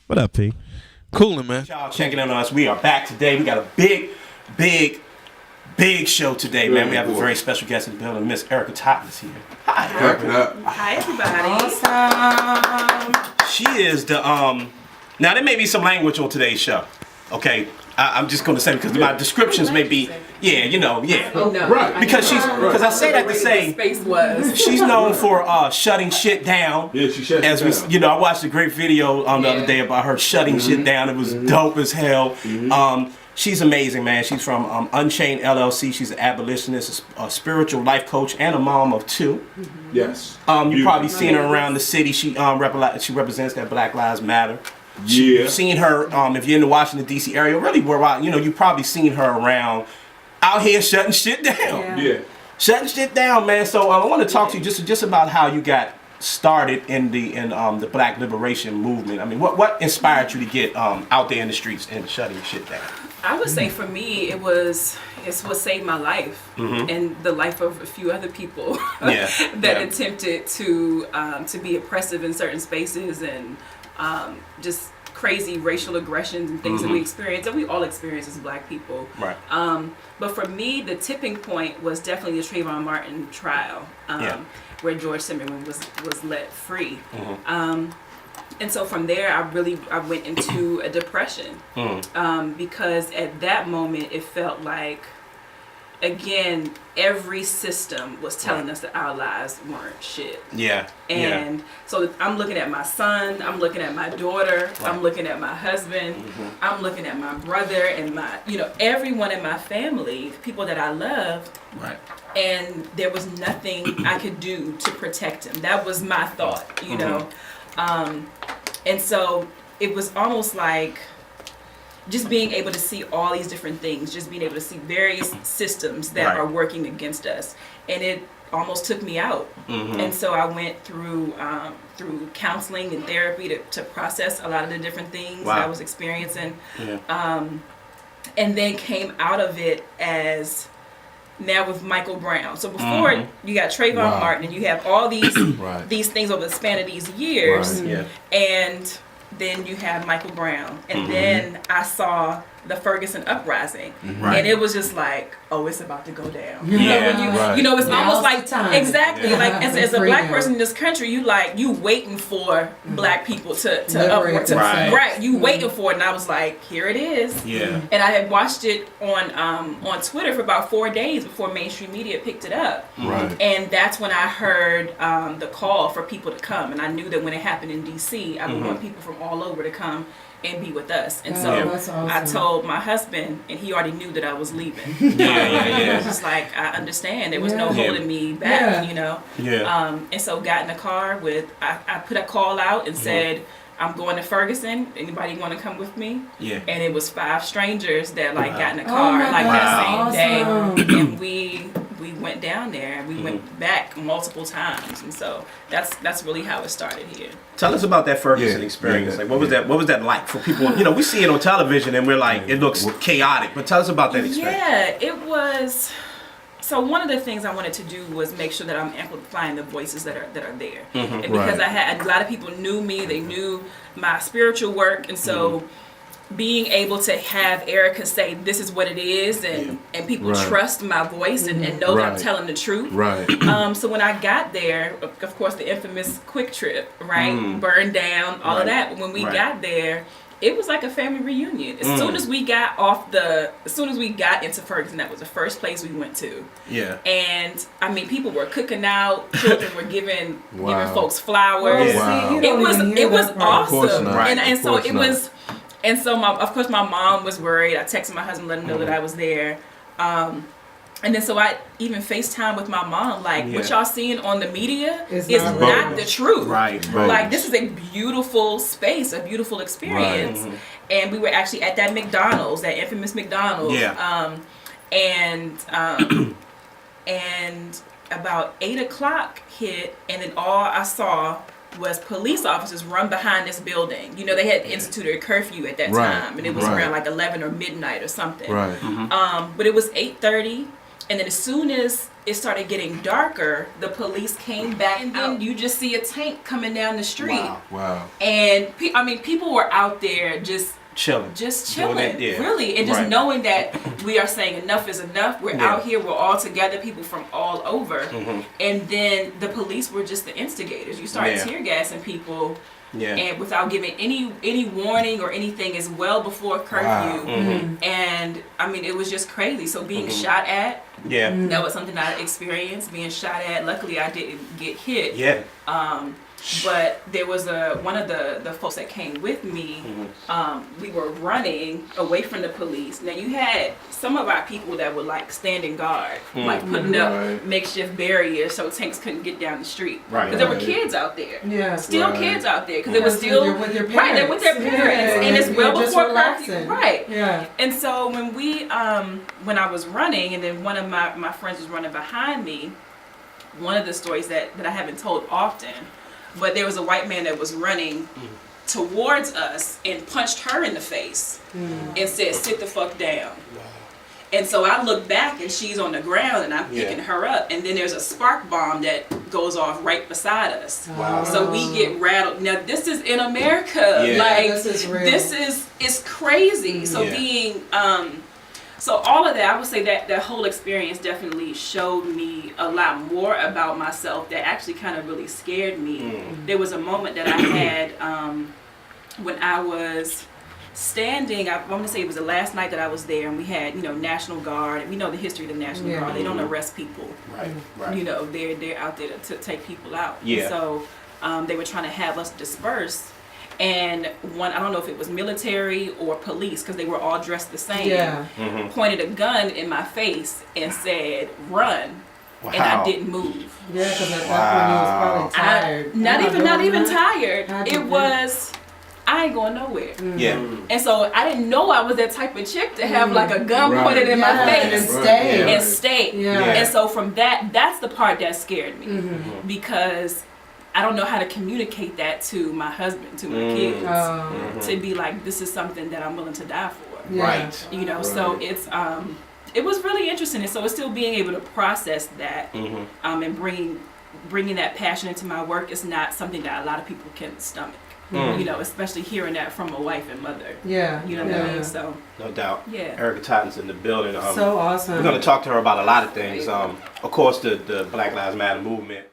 What up, P? Coolin', man. Y'all checking in on us. We are back today. We got a big show today, man. We have a very special guest in the building. Miss Erika Totten is here. Hi, Erika. Hi, everybody. Awesome. She is the Now there may be some language on today's show. Okay, I'm just going to say because my descriptions may be, Oh no, right? Because I say that to say space was. she's known for shutting shit down. Yeah, she shut As it we, down. I watched a great video the other day about her shutting shit down. It was dope as hell. She's amazing, man. She's from Unchained LLC. She's an abolitionist, a spiritual life coach, and a mom of two. Yes. You probably seen her around the city. She represents that Black Lives Matter. Yeah. You've seen her if you're in the Washington D.C. area, really where you probably seen her around out here shutting shit down. Yeah. Shutting shit down, man. So I want to talk to you just about how you got started in the Black liberation movement. I mean, what inspired you to get out there in the streets and shutting shit down? I would say for me, it's what saved my life and the life of a few other people that attempted to be oppressive in certain spaces and just crazy racial aggressions and things that we experience, that we all experience as Black people. Right. But for me, the tipping point was definitely the Trayvon Martin trial, where George Zimmerman was let free. And so from there, I went into a depression because at that moment it felt like, again, every system was telling us that our lives weren't shit. Yeah. And so I'm looking at my son, I'm looking at my daughter, I'm looking at my husband, I'm looking at my brother and my, everyone in my family, people that I love. Right. And there was nothing I could do to protect him. That was my thought, you know. And so it was almost like just being able to see all these different things, just being able to see various systems that are working against us. And it almost took me out. And so I went through counseling and therapy to process a lot of the different things that I was experiencing. And then came out of it as now with Michael Brown. So before you got Trayvon Martin and you have all these these things over the span of these years. And then you have Michael Brown. And then I saw the Ferguson uprising. And it was just like, oh, it's about to go down. You know, it's almost like exactly like as a Black person in this country, you waiting for Black people to you waiting for it. And I was like, here it is. And I had watched it on Twitter for about 4 days before mainstream media picked it up. And that's when I heard the call for people to come. And I knew that when it happened in DC, I would want people from all over to come and be with us. And so awesome. I told my husband, and he already knew that I was leaving. It was just like, I understand. There was no holding me back, And so got in the car I put a call out and said, I'm going to Ferguson. Anybody want to come with me? And it was 5 strangers that got in the car that same day. And we went down there and we went back multiple times. And so that's really how it started here. Tell us about that Ferguson experience. Like, what was that like for people? We see it on television and we're like, it looks chaotic. But tell us about that experience. Yeah, it was. So one of the things I wanted to do was make sure that I'm amplifying the voices that are there. And because I had a lot of people knew me, they knew my spiritual work, and so being able to have Erika say this is what it is, and people trust my voice and know that I'm telling the truth. So when I got there, of course the infamous Quick Trip, burned down, all of that. But when we got there, it was like a family reunion. As soon as we got into Ferguson, that was the first place we went to. And I mean, people were cooking out, children were giving folks flowers. It was awesome. And so it was. And so, of course, my mom was worried. I texted my husband, let him know that I was there. And then so I even FaceTime with my mom, like, what y'all seeing on the media is not the truth. Like, this is a beautiful space, a beautiful experience. And we were actually at that McDonald's, that infamous McDonald's. And about 8 o'clock hit, and then all I saw was police officers run behind this building. They had instituted a curfew at that time, and it was around like 11 or midnight or something. But it was 8:30. And then as soon as it started getting darker, the police came back, and then you just see a tank coming down the street. Wow. And I mean, people were out there just chilling, really, and just knowing that we are saying enough is enough. We're out here, we're all together, people from all over. And then the police were just the instigators. You started tear gassing people. And without giving any warning or anything, is well before curfew. And I mean, it was just crazy. So being shot at, that was something I experienced, being shot at. Luckily I didn't get hit. But there was one of the folks that came with me. We were running away from the police. Now you had some of our people that would like standing guard, like putting up makeshift barriers so tanks couldn't get down the street. Because there were kids out there. Still kids out there. Because it was still with their parents. Right, they're with their parents, and it's well before curfew. Right. Yeah. And so when when I was running, and then one of my friends was running behind me, one of the stories that I haven't told often. But there was a white man that was running towards us and punched her in the face and said, "Sit the fuck down." And so I look back and she's on the ground and I'm picking her up. And then there's a spark bomb that goes off right beside us. So we get rattled. Now this is in America. Like this is real. It's crazy. So being so all of that, I would say that the whole experience definitely showed me a lot more about myself that actually kind of really scared me. There was a moment that I had when I was standing, I want to say it was the last night that I was there, and we had, National Guard, and we know the history of the National Guard. They don't arrest people. Right. They're out there to take people out. And so they were trying to have us disperse. And I don't know if it was military or police, because they were all dressed the same, pointed a gun in my face and said, "Run." And I didn't move. Yeah, because at that point you was probably tired. Not even tired. It was, I ain't going nowhere. And so I didn't know I was that type of chick to have like a gun pointed in my face and stay. And so from that's the part that scared me, because I don't know how to communicate that to my husband, to my kids, to be like, this is something that I'm willing to die for. So it's it was really interesting, and so it's still being able to process that, and bringing that passion into my work is not something that a lot of people can stomach. Especially hearing that from a wife and mother. You know what I mean? So no doubt. Erika Totten's in the building. So awesome. We're going to talk to her about a lot of things. Of course, the Black Lives Matter movement.